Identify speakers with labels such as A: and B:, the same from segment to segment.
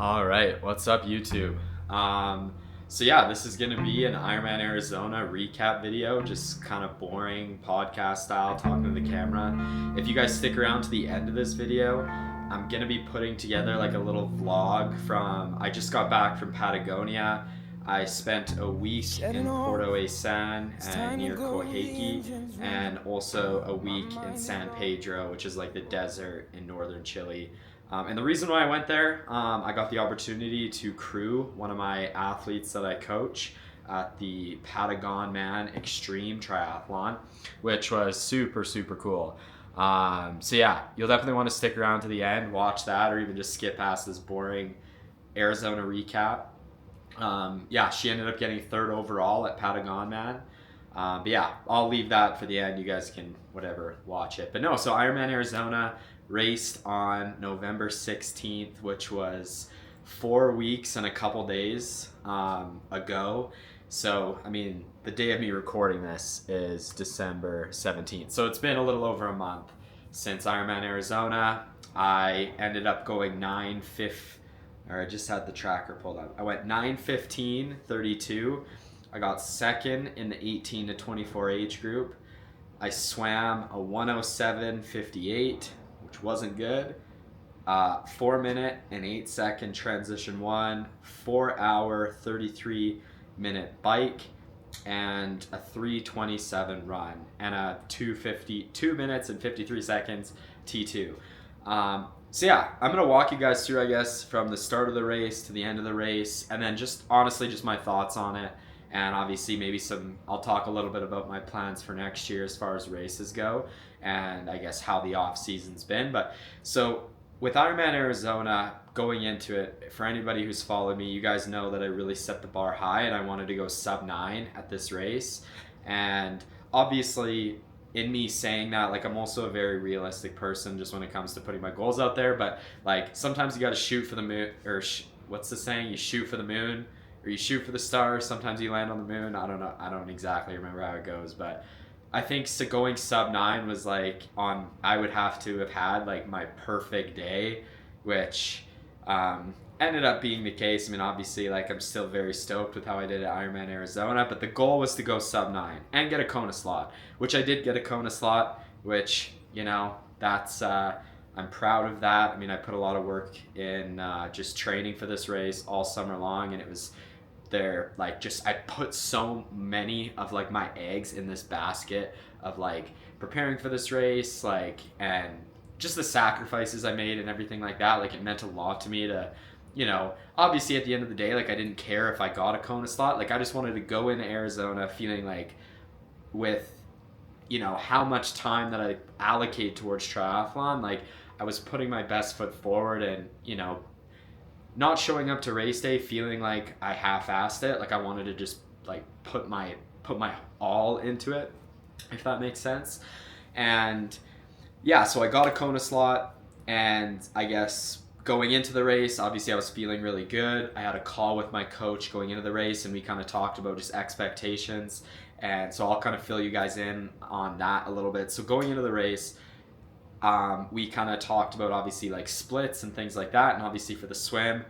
A: All right, what's up, YouTube? So yeah, this is gonna be an Ironman Arizona recap video, just kind of boring podcast style, talking to the camera. If you guys stick around to the end of this video, I'm gonna be putting together like a little vlog from. I just got back from Patagonia. I spent a week in Porto San and near Coheki, and also a week in San Pedro, which is like the desert in northern Chile. And the reason why I went there, I got the opportunity to crew one of my athletes that I coach at the Patagonman Extreme Triathlon, which was super, super cool. So yeah, you'll definitely want to stick around to the end, watch that, or even just skip past this boring Arizona recap. Yeah, she ended up getting third overall at Patagonman. But yeah, I'll leave that for the end. You guys can whatever watch it. But no, so Ironman Arizona raced on November 16th, which was 4 weeks and a couple days ago. So, I mean, the day of me recording this is December 17th. So it's been a little over a month since Ironman Arizona. I ended up going 9:50, or I just had the tracker pulled up. I went 9:15:32. I got second in the 18 to 24 age group. I swam a 1:07:58, which wasn't good. 4 minute and 8 second transition one, 4 hour 33 minute bike, and a 3:27 run, and a 2 minutes and 53 seconds T2. So yeah, I'm gonna walk you guys through, I guess, from the start of the race to the end of the race, and then just honestly just my thoughts on it, and obviously maybe I'll talk a little bit about my plans for next year as far as races go, and I guess how the off season's been. But so with Ironman Arizona, going into it, for anybody who's followed me, you guys know that I really set the bar high and I wanted to go sub 9 at this race. And obviously, in me saying that, like, I'm also a very realistic person just when it comes to putting my goals out there. But like, sometimes you got to shoot for the moon, or what's the saying? You shoot for the moon, or you shoot for the stars. Sometimes you land on the moon. I don't know. I don't exactly remember how it goes, but I think going sub 9 was like I would have to have had like my perfect day, which ended up being the case. I mean, obviously, like, I'm still very stoked with how I did at Ironman Arizona, but the goal was to go sub 9 and get a Kona slot, which I did get a Kona slot, which, that's, I'm proud of that. I mean, I put a lot of work in just training for this race all summer long, and it was there, like, just I put so many of like my eggs in this basket of like preparing for this race, like, and just the sacrifices I made and everything like that. Like, it meant a lot to me to, obviously at the end of the day, like, I didn't care if I got a Kona slot. Like, I just wanted to go into Arizona feeling like, with how much time that I allocate towards triathlon, like, I was putting my best foot forward, and not showing up to race day feeling like I half-assed it. Like, I wanted to just like put my all into it, if that makes sense. And yeah, so I got a Kona slot, and I guess going into the race, obviously I was feeling really good. I had a call with my coach going into the race, and we kind of talked about just expectations, and so I'll kind of fill you guys in on that a little bit. So going into the race, we kind of talked about obviously like splits and things like that, and obviously for the swim,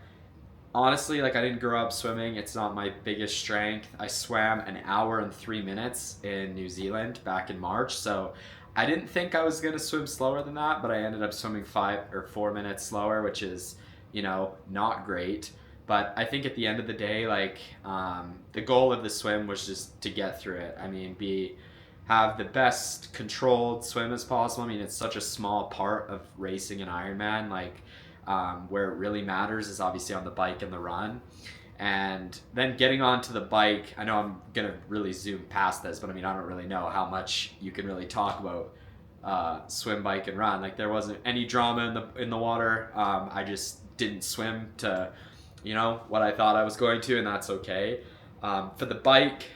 A: honestly, like, I didn't grow up swimming. It's not my biggest strength. I swam an hour and 3 minutes in New Zealand back in March, so I didn't think I was going to swim slower than that, but I ended up swimming 5 or 4 minutes slower, which is, not great. But I think at the end of the day, like, the goal of the swim was just to get through it. I mean, have the best controlled swim as possible. I mean, it's such a small part of racing an Ironman. Like, where it really matters is obviously on the bike and the run. And then getting onto the bike, I know I'm going to really zoom past this, but I mean, I don't really know how much you can really talk about swim, bike, and run. Like, there wasn't any drama in the water. I just didn't swim to, what I thought I was going to, and that's okay. For the bike,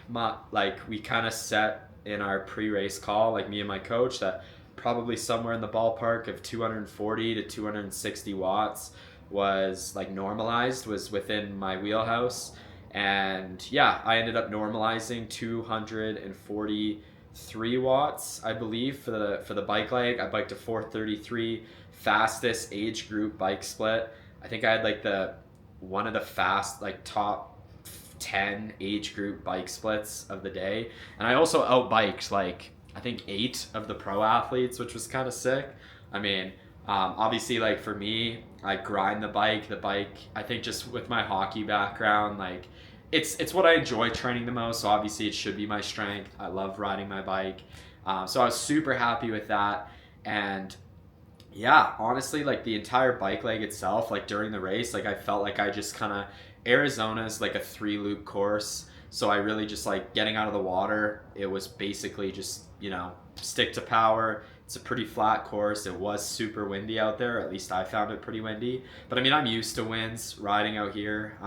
A: we kind of set in our pre-race call, like, me and my coach, that probably somewhere in the ballpark of 240 to 260 watts was like normalized, was within my wheelhouse. And yeah, I ended up normalizing 243 watts, I believe, for the bike leg. I biked a 433, fastest age group bike split. I think I had like the one of the fast, like top 10 age group bike splits of the day. And I also outbiked like, I think 8 of the pro athletes, which was kind of sick. I mean, obviously, like for me, I grind the bike. I think just with my hockey background, like it's what I enjoy training the most. So obviously, it should be my strength. I love riding my bike. So I was super happy with that. And yeah, honestly, like the entire bike leg itself, like during the race, like I felt like I just kind of, Arizona's like a 3-loop course. So I really just like getting out of the water. It was basically just, stick to power. It's a pretty flat course. It was super windy out there. At least I found it pretty windy. But I mean, I'm used to winds riding out here,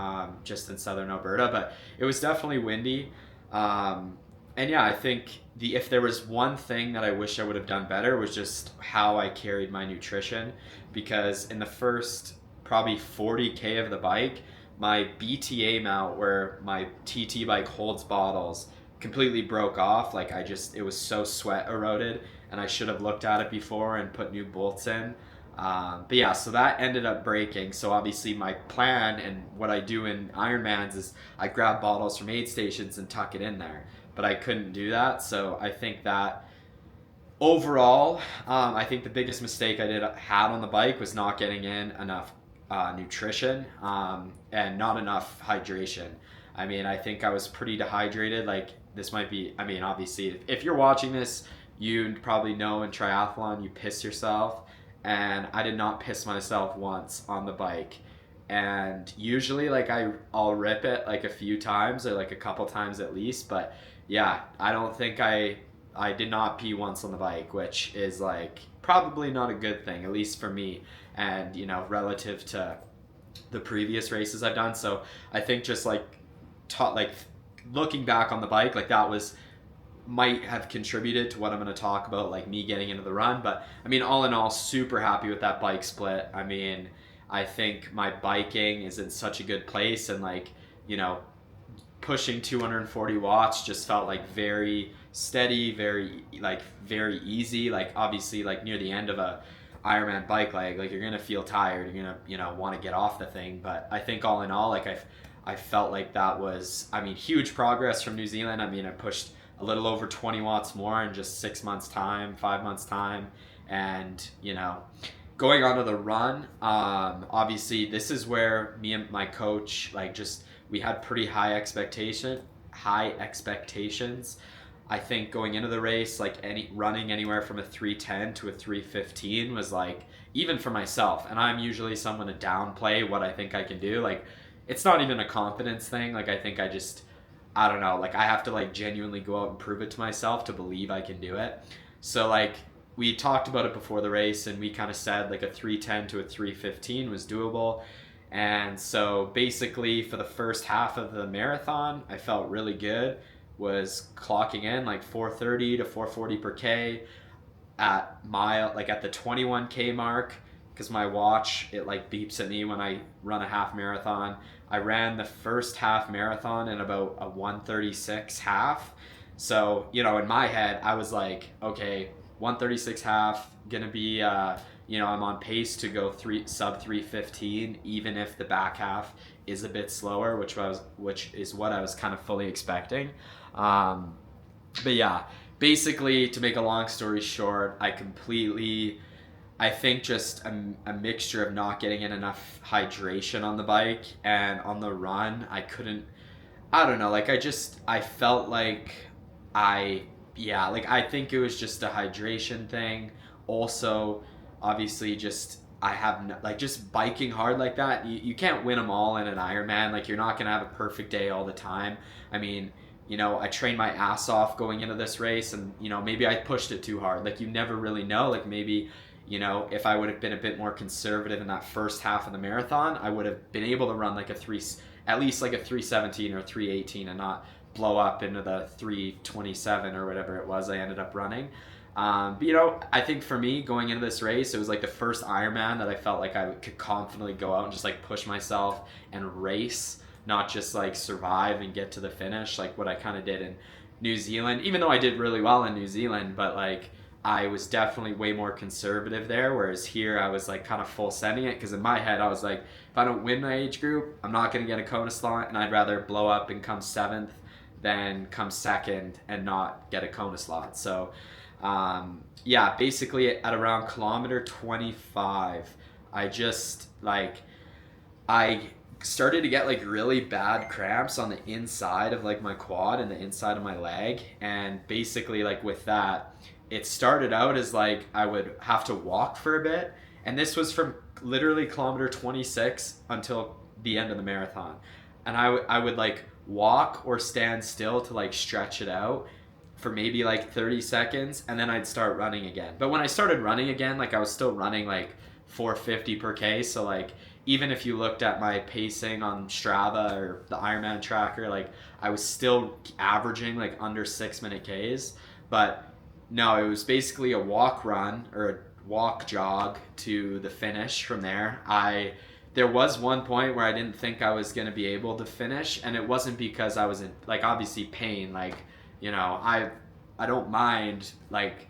A: just in southern Alberta. But it was definitely windy. And yeah, I think if there was one thing that I wish I would have done better was just how I carried my nutrition, because in the first probably 40K of the bike, my BTA mount where my TT bike holds bottles completely broke off. Like it was so sweat eroded, and I should have looked at it before and put new bolts in. But yeah, so that ended up breaking. So obviously my plan and what I do in Ironmans is I grab bottles from aid stations and tuck it in there. But I couldn't do that. So I think that overall, I think the biggest mistake I had on the bike was not getting in enough nutrition and not enough hydration. I mean, I think I was pretty dehydrated. Like this might be, I mean, obviously if you're watching this, you probably know in triathlon you piss yourself, and I did not piss myself once on the bike. And usually like I'll rip it like a few times or like a couple times at least, but yeah, I don't think I did not pee once on the bike, which is like probably not a good thing, at least for me, and relative to the previous races I've done. So I think just like looking back on the bike, like that might have contributed to what I'm going to talk about, like me getting into the run. But I mean, all in all, super happy with that bike split. I mean, I think my biking is in such a good place, and like, pushing 240 watts just felt like very steady, very easy. Like obviously like near the end of a Ironman bike leg, like you're going to feel tired. You're going to, want to get off the thing. But I think all in all, like I felt like that was, I mean, huge progress from New Zealand. I mean, I pushed a little over 20 watts more in just 6 months time, 5 months time. And, going on to the run, obviously this is where me and my coach, like we had pretty high expectations. I think going into the race, like running anywhere from a 3:10 to a 3:15 was like, even for myself, and I'm usually someone to downplay what I think I can do. Like, it's not even a confidence thing. Like, I think I don't know, like I have to like genuinely go out and prove it to myself to believe I can do it. So like we talked about it before the race, and we kind of said like a 3:10 to a 3:15 was doable. And so basically for the first half of the marathon, I felt really good. Was clocking in like 4:30 to 4:40 per K at the 21K mark, because my watch, it like beeps at me when I run a half marathon. I ran the first half marathon in about a 1:36 half. So, in my head, I was like, okay, 1:36 half, gonna be, I'm on pace to go sub 3:15, even if the back half is a bit slower, which is what I was kind of fully expecting. But yeah, basically, to make a long story short, I think just a mixture of not getting in enough hydration on the bike, and on the run, I don't know, like I felt like I think it was just a hydration thing. Also, obviously, just just biking hard like that, you can't win them all in an Ironman. Like, you're not gonna have a perfect day all the time. I mean, I trained my ass off going into this race, and maybe I pushed it too hard. Like, you never really know. Like, maybe if I would have been a bit more conservative in that first half of the marathon, I would have been able to run like at least like a 3:17 or 3:18, and not blow up into the 3:27 or whatever it was I ended up running. But I think for me, going into this race, it was like the first Ironman that I felt like I could confidently go out and just like push myself and race, not just like survive and get to the finish, like what I kind of did in New Zealand, even though I did really well in New Zealand. But like, I was definitely way more conservative there, whereas here I was like kind of full sending it, because in my head I was like, if I don't win my age group, I'm not going to get a Kona slot, and I'd rather blow up and come 7th than come 2nd and not get a Kona slot. So yeah, basically at around kilometer 25, I just like, I started to get like really bad cramps on the inside of like my quad and the inside of my leg. And basically like with that, it started out as like I would have to walk for a bit. And this was from literally kilometer 26 until the end of the marathon. And I would like walk or stand still to like stretch it out for maybe like 30 seconds, and then I'd start running again. But when I started running again, like I was still running like 450 per K. So like even if you looked at my pacing on Strava or the Ironman tracker, like I was still averaging like under 6-minute Ks. But no, it was basically a walk run or a walk jog to the finish from there. There was one point where I didn't think I was going to be able to finish, and it wasn't because I was in like obviously pain, like, you know, I don't mind, like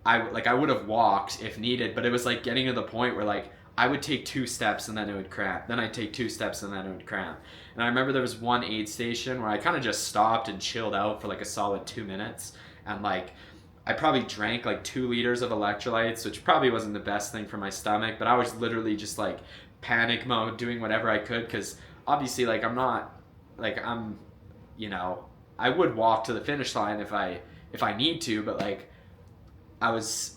A: I would have walked if needed, but it was like getting to the point where like I would take 2 steps and then it would cramp. Then I'd take 2 steps and then it would cramp. And I remember there was one aid station where I kind of just stopped and chilled out for like a solid 2 minutes, and like I probably drank like 2 liters of electrolytes, which probably wasn't the best thing for my stomach, but I was literally just like panic mode, doing whatever I could, because obviously like I'm, you know, I would walk to the finish line if I need to, but like I was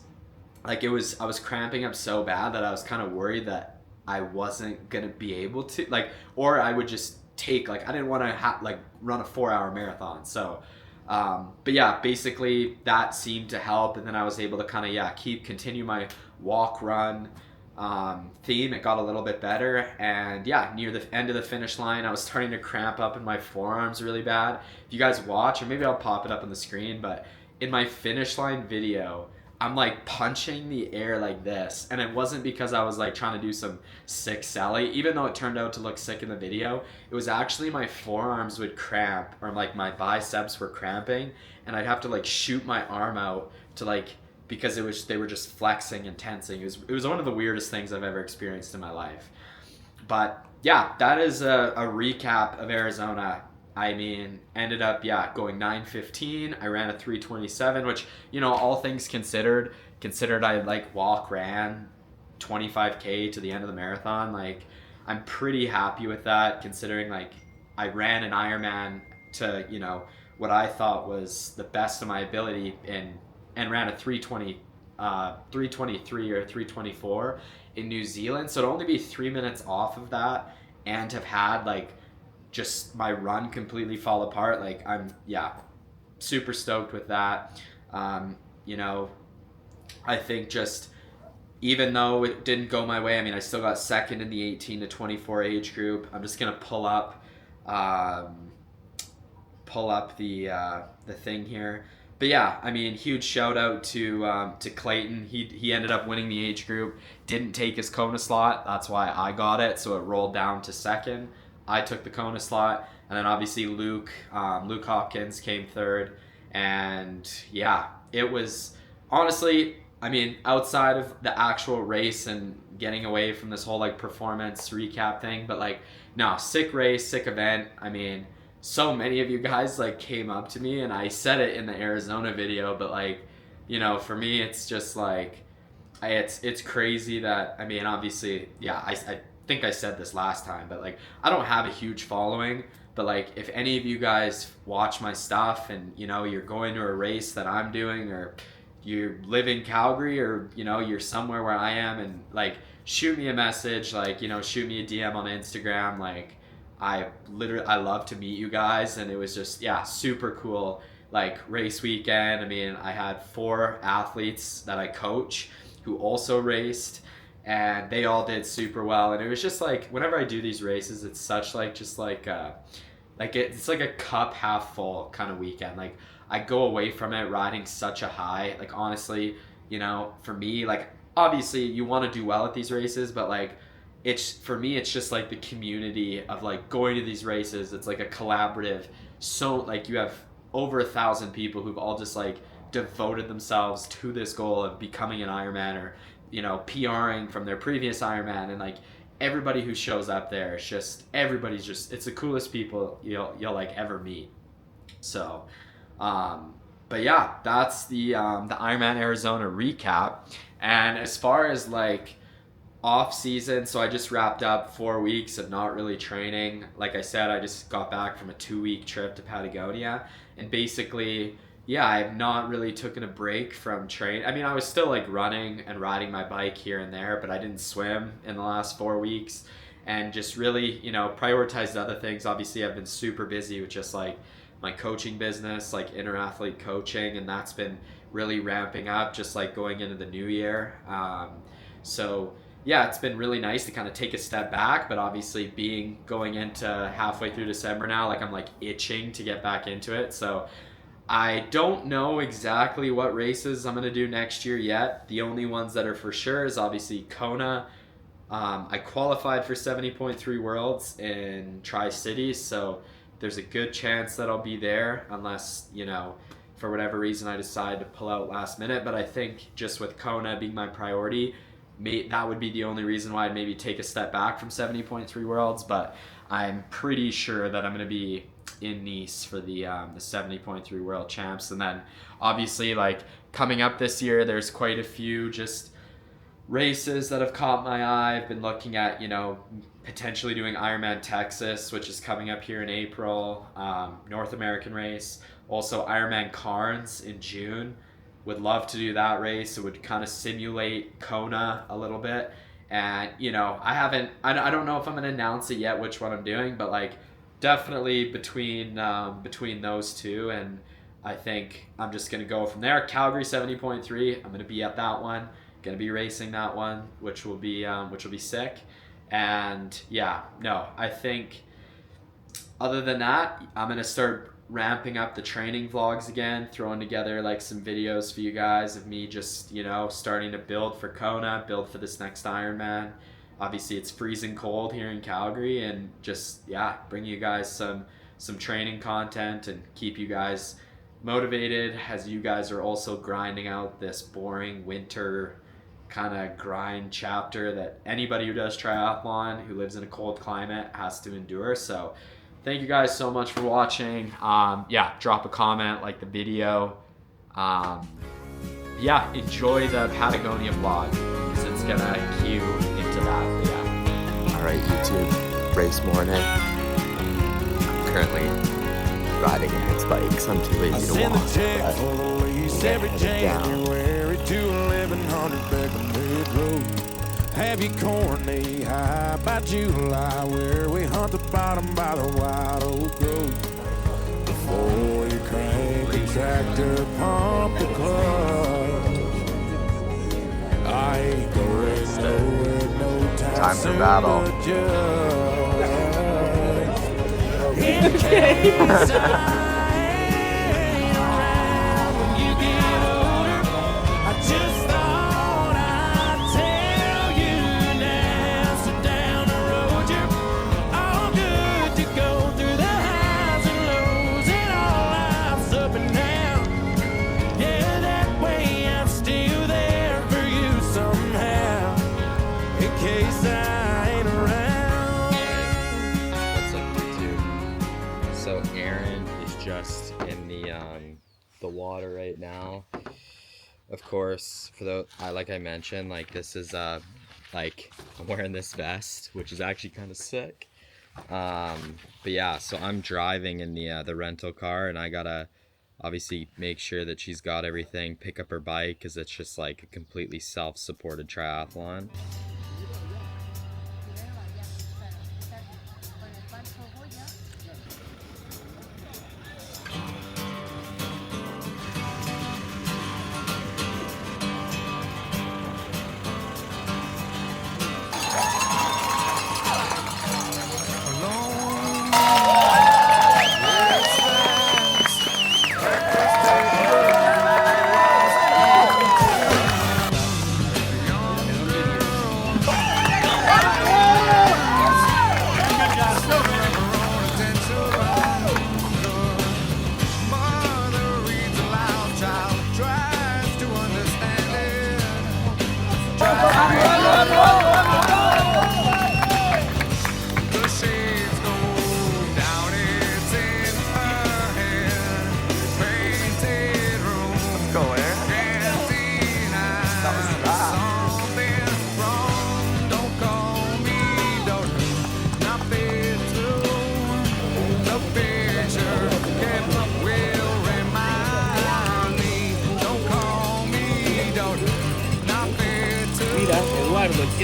A: cramping up so bad that I was kind of worried that I wasn't gonna be able to, like, or I would just take, like, I didn't want to like run a 4-hour marathon. So but yeah, basically that seemed to help, and then I was able to kind of continue my walk run theme. It got a little bit better, and yeah, near the end of the finish line I was starting to cramp up in my forearms really bad. If you guys watch, or maybe I'll pop it up on the screen, but in my finish line video I'm like punching the air like this, and it wasn't because I was like trying to do some sick sally, even though it turned out to look sick in the video. It was actually my forearms would cramp, or like my biceps were cramping, and I'd have to like shoot my arm out to like, because they were just flexing and tensing. It was one of the weirdest things I've ever experienced in my life. But yeah, that is a recap of Arizona. I mean, ended up going 9:15. I ran a 3:27, which, you know, all things considered I like ran 25K to the end of the marathon. Like, I'm pretty happy with that, considering like I ran an Ironman to, you know, what I thought was the best of my ability, and ran a 323 or 324 in New Zealand. So to only be 3 minutes off of that, and have had like just my run completely fall apart, like I'm super stoked with that. You know, I think just, even though it didn't go my way, I mean, I still got second in the 18 to 24 age group. I'm just gonna pull up the thing here. But yeah, I mean, huge shout out to Clayton. He ended up winning the age group. Didn't take his Kona slot. That's why I got it. So it rolled down to second. I took the Kona slot, and then obviously Luke Hopkins came third. And yeah, it was honestly, I mean, outside of the actual race and getting away from this whole like performance recap thing, but like, no, sick race, sick event. I mean, so many of you guys like came up to me, and I said it in the Arizona video, but like, you know, for me it's just like, it's crazy that, I mean, obviously, I think I said this last time, but like, I don't have a huge following, but like, if any of you guys watch my stuff and, you know, you're going to a race that I'm doing, or you live in Calgary, or, you know, you're somewhere where I am, and like, shoot me a message, like, you know, shoot me a DM on Instagram. Like, I love to meet you guys. And it was just, super cool, like, race weekend. I mean, I had 4 athletes that I coach who also raced, and they all did super well. And it was just like, whenever I do these races, it's such like, just like it's like a cup half full kind of weekend. Like, I go away from it riding such a high. Like, honestly, you know, for me, like, obviously you want to do well at these races, but like, for me, it's just like the community of like going to these races. It's like a collaborative. So like, you have over 1,000 people who've all just like devoted themselves to this goal of becoming an Ironman, or, you know, PRing from their previous Ironman. And like everybody who shows up there, it's just, everybody's just, it's the coolest people you'll like ever meet. So, but yeah, that's the Ironman Arizona recap. And as far as like off season, so I just wrapped up 4 weeks of not really training. Like I said, I just got back from a 2-week trip to Patagonia, and basically, yeah, I've not really taken a break from training. I mean, I was still like running and riding my bike here and there, but I didn't swim in the last 4 weeks, and just really, you know, prioritized other things. Obviously, I've been super busy with just like my coaching business, like inter-athlete coaching, and that's been really ramping up just like going into the new year. So yeah, it's been really nice to kind of take a step back, but obviously going into halfway through December now, like I'm like itching to get back into it. So I don't know exactly what races I'm going to do next year yet. The only ones that are for sure is obviously Kona. I qualified for 70.3 Worlds in Tri-Cities, so there's a good chance that I'll be there, unless, you know, for whatever reason I decide to pull out last minute. But I think just with Kona being my priority, that would be the only reason why I'd maybe take a step back from 70.3 Worlds. But I'm pretty sure that I'm going to be in Nice for the 70.3 World Champs. And then obviously, like, coming up this year, there's quite a few just races that have caught my eye. I've been looking at, you know, potentially doing Ironman Texas, which is coming up here in April, North American race. Also Ironman Cairns in June. Would love to do that race. It would kind of simulate Kona a little bit. And, you know, I don't know if I'm going to announce it yet which one I'm doing, but like definitely between those two. And I think I'm just going to go from there. Calgary 70.3, I'm going to be at that one. Going to be racing that one, which will be sick. And yeah, no, I think other than that, I'm going to start ramping up the training vlogs again, throwing together like some videos for you guys of me just, you know, starting to build for Kona, build for this next Ironman. Obviously it's freezing cold here in Calgary, and just, yeah, bring you guys some training content and keep you guys motivated as you guys are also grinding out this boring winter kind of grind chapter that anybody who does triathlon who lives in a cold climate has to endure. So thank you guys so much for watching. Yeah, drop a comment, like the video. Yeah, enjoy the Patagonia vlog because it's gonna cue into that. But yeah.
B: All right, YouTube, race morning. I'm currently riding Aaron's bike, so I'm too lazy to walk. Every January to 1100 Beckman Road. Have you corn knee high by July, where we hunt the bottom by the wild oak grove. Before you crank the tractor, pump the clutch. I ain't going nowhere, no time for battle. In case I ain't around when you get older, I just thought I'd tell you now. So down the road you're all good to go, through the highs and lows and all life's up and down. Yeah, that way I'm still there for you somehow, in case I ain't around. What's up, YouTube? So Aaron is just in the water right now. Of course, like I mentioned, like this is like I'm wearing this vest, which is actually kind of sick. But yeah, so I'm driving in the rental car, and I gotta obviously make sure that she's got everything, pick up her bike, because it's just like a completely self-supported triathlon.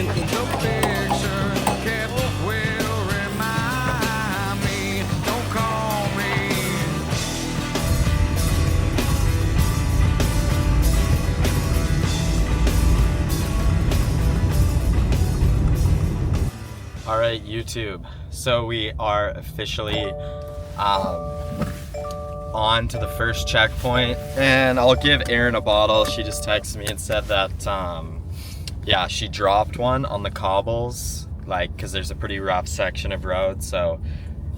B: looking for the picture kept will remind me. Don't call me.
A: All right, YouTube. So we are officially on to the first checkpoint, and I'll give Erin a bottle. She just texted me and said that, yeah, she dropped one on the cobbles, like, because there's a pretty rough section of road. So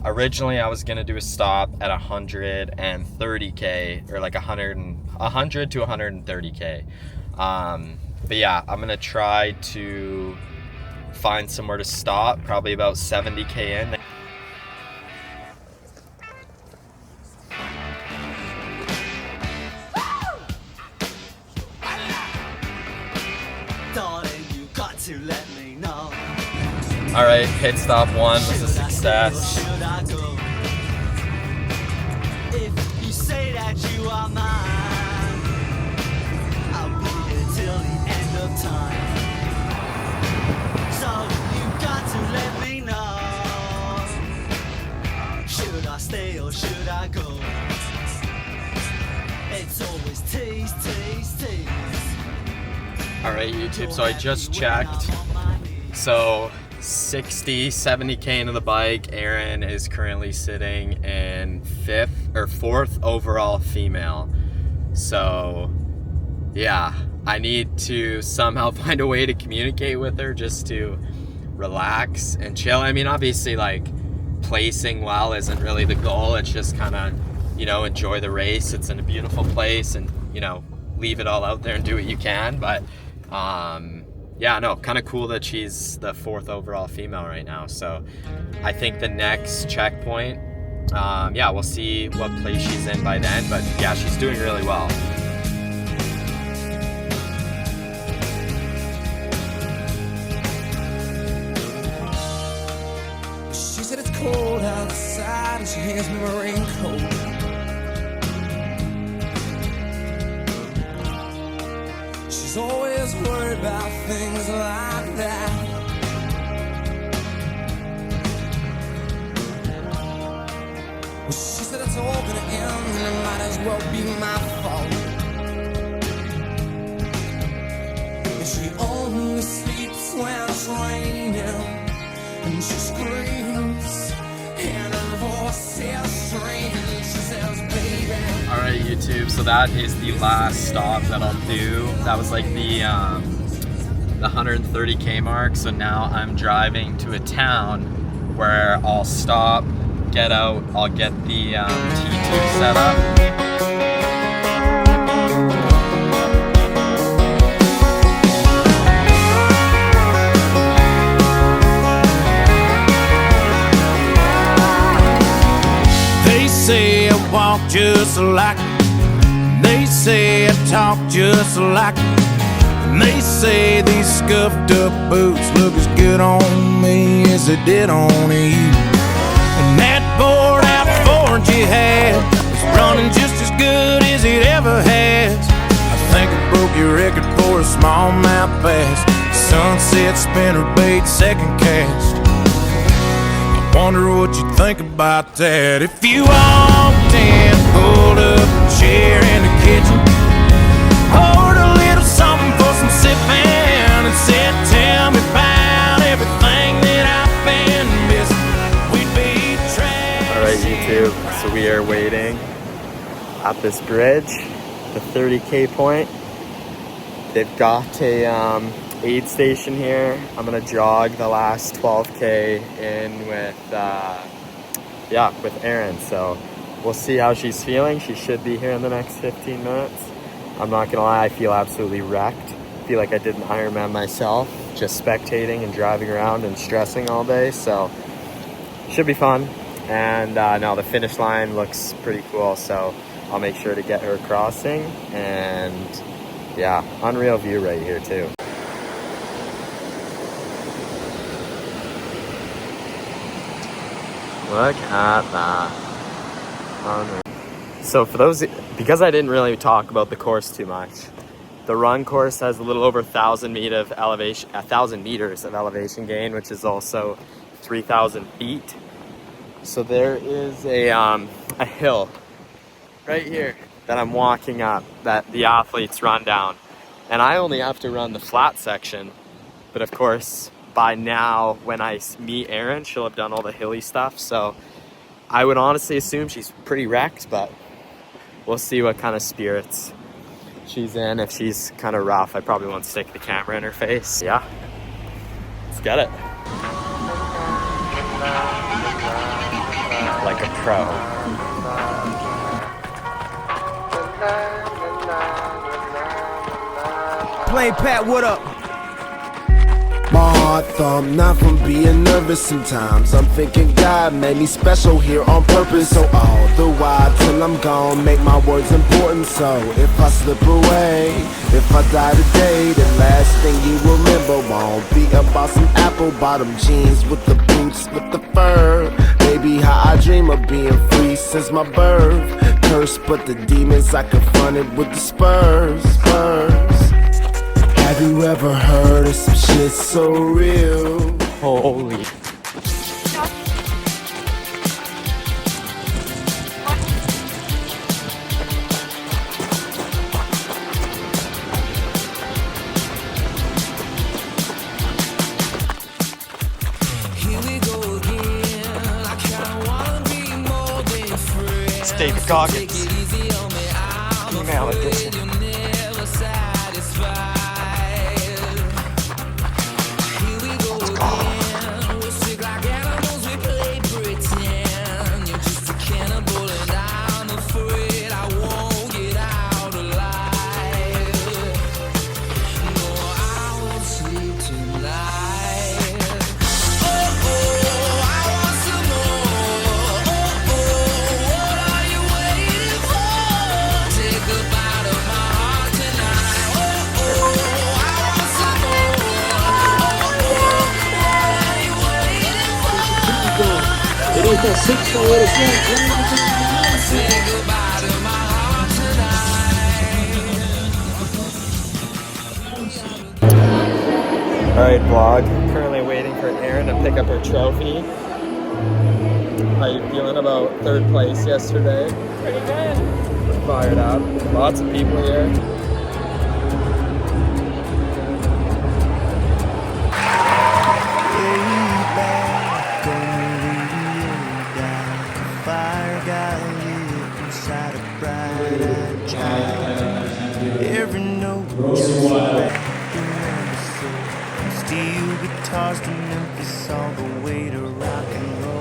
A: originally I was gonna do a stop at 130K, or like 100 to 130K. But yeah, I'm gonna try to find somewhere to stop, probably about 70K in.
C: Darling, you got to let me know.
A: All right, pit stop 1 was a success.
C: Should I go? If you say that you are mine, I'll be here till the end of time. So you got to let me know. Should I stay or should I go? It's always tease, tease, tease.
A: All right, YouTube, so I just checked. So 60, 70K into the bike. Erin is currently sitting in 5th or 4th overall female. So yeah, I need to somehow find a way to communicate with her just to relax and chill. I mean, obviously, like, placing well isn't really the goal. It's just kind of, you know, enjoy the race. It's in a beautiful place, and, you know, leave it all out there and do what you can. But yeah, no, kind of cool that she's the 4th overall female right now. So I think the next checkpoint, yeah, we'll see what place she's in by then. But yeah, she's doing really well.
B: She said it's cold outside and she hands me my raincoat. She's always worried about things like that. Well, she said it's all gonna end and it might as well be my fault. And she only sleeps when it's raining, and she screams, and her voice is strange. She says, baby.
A: All right, YouTube, so that is the last stop that I'll do. That was like the 130K mark. So now I'm driving to a town where I'll stop, get out, I'll get the T2 set up.
B: They say I walk just like it. They say I talk just like it. And they say these scuffed up boots look as good on me as they did on you. And that bored out Ford you had is running just as good as it ever has. I think I broke your record for a smallmouth bass, sunset spinnerbait second cast. Wonder what you think about that. If you walked in, pulled up a chair in the kitchen, poured a little something for some sipping, and said, tell me about everything that I've been missing, we'd be trash.
A: All right, YouTube, so we are waiting at this bridge, the 30K point. They've got a aid station here. I'm gonna jog the last 12K in with yeah, with Erin. So we'll see how she's feeling. She should be here in the next 15 minutes. I'm not gonna lie, I feel absolutely wrecked. I feel like I did an Ironman myself, just spectating and driving around and stressing all day. So should be fun. And no, the finish line looks pretty cool, so I'll make sure to get her crossing. And yeah, unreal view right here too. Look at that. So for those, because I didn't really talk about the course too much, The run course has a little over 1,000 meters of elevation, 1,000 meters of elevation gain, which is also 3,000 feet. So there is a hill right here that I'm walking up that the athletes run down. And I only have to run the flat section. But of course, by now, when I meet Erin, she'll have done all the hilly stuff. So I would honestly assume she's pretty wrecked, but we'll see what kind of spirits she's in. If she's kind of rough, I probably won't stick the camera in her face. Yeah, let's get it. Like a pro.
B: Plain Pat, what up?
D: My heart thump, not from being nervous sometimes. I'm thinking God made me special here on purpose. So all the while till I'm gone, make my words important. So if I slip away, if I die today, the last thing you remember won't be about some apple bottom jeans with the boots, with the fur. Maybe how I dream of being free since my birth. Cursed, but the demons I confronted with the spurs. Have you ever heard of some shit so real?
A: Holy.
B: Here we go again. I kinda wanna be more than friends.
A: It's David Goggins.
B: Take it easy on me, I'm
A: Email
B: afraid
A: edition.
B: you're never satisfied. Here we go again. We're sick like animals, we play pretend. You're just a cannibal and I'm afraid I won't get out alive. No, I won't sleep tonight. Oh, I want some more. What are you waiting for? Take a bite of my heart tonight. I want some more. What are you waiting for? Take a bite of my heart tonight.
A: Alright, vlog. Currently waiting for Erin to pick up her trophy. How you feeling about third place yesterday? Pretty good. We're fired up. Lots of people here.
D: Fire got lit inside a bright every note just back in steel guitars to Memphis all the way to rock and roll.